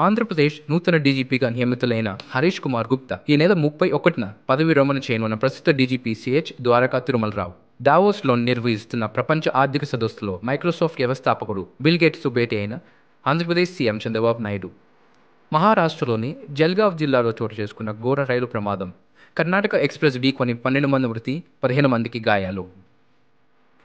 ఆంధ్రప్రదేశ్ నూతన డీజీపీగా నియమితులైన హరీష్ కుమార్ గుప్తా ఈ నెల 31న పదవి విరమణ చేయనున్న ప్రస్తుత డీజీపీ సిహెచ్ ద్వారకా తిరుమలరావు దావోస్లో నిర్వహిస్తున్న ప్రపంచ ఆర్థిక సదస్సులో మైక్రోసాఫ్ట్ వ్యవస్థాపకుడు బిల్ గేట్స్తో భేటీ అయిన ఆంధ్రప్రదేశ్ సీఎం చంద్రబాబు నాయుడు. మహారాష్ట్రలోని జల్గావ్ జిల్లాలో చోటు చేసుకున్న ఘోర రైలు ప్రమాదం, కర్ణాటక ఎక్స్ప్రెస్ ఢీకొని 12 మంది మృతి, 15 మందికి గాయాలు.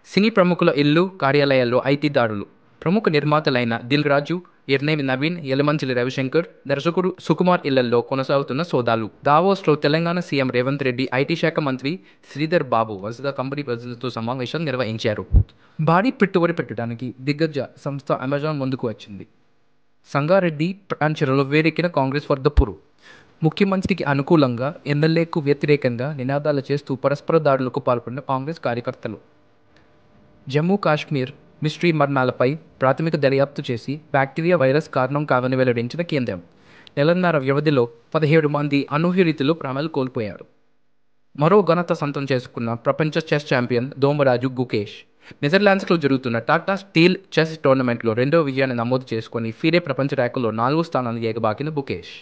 సినీ ప్రముఖుల ఇళ్లు, కార్యాలయాల్లో ఐటీ దాడులు. ప్రముఖ నిర్మాతలైన దిల్ రాజు, ఎర్నేమి నవీన్, యలమంచిలి రవిశంకర్, దర్శకుడు సుకుమార్ ఇళ్లల్లో కొనసాగుతున్న సోదాలు. దావోస్లో తెలంగాణ సీఎం రేవంత్ రెడ్డి, ఐటీ శాఖ మంత్రి శ్రీధర్ బాబు వరుసగా కంపెనీ ప్రతినిధులతో సమావేశం నిర్వహించారు. భారీ పెట్టుబడి పెట్టడానికి దిగ్గజ సంస్థ అమెజాన్ ముందుకు వచ్చింది. సంగారెడ్డి ప్రాంచీరులో వేడెక్కిన కాంగ్రెస్ వర్ధపురు. ముఖ్యమంత్రికి అనుకూలంగా, ఎమ్మెల్యేకు వ్యతిరేకంగా నినాదాలు చేస్తూ పరస్పర దాడులకు పాల్పడిన కాంగ్రెస్ కార్యకర్తలు. జమ్మూ కాశ్మీర్ మిస్టరీ మరణాలపై ప్రాథమిక దర్యాప్తు చేసి బ్యాక్టీరియా వైరస్ కారణం కాదని వెల్లడించిన కేంద్రం. నెలన్నర వ్యవధిలో 17 మంది అనూహ్య రీతిలో ప్రాణాలు కోల్పోయారు. మరో ఘనత సొంతం చేసుకున్న ప్రపంచ చెస్ ఛాంపియన్ దోమరాజు గుకేష్. నెదర్లాండ్స్లో జరుగుతున్న టాటా స్టీల్ చెస్ టోర్నమెంట్లో 2వ విజయాన్ని నమోదు చేసుకుని ఫీడే ప్రపంచ ర్యాంకులో 4వ స్థానాన్ని ఎగబాకిన గుకేష్.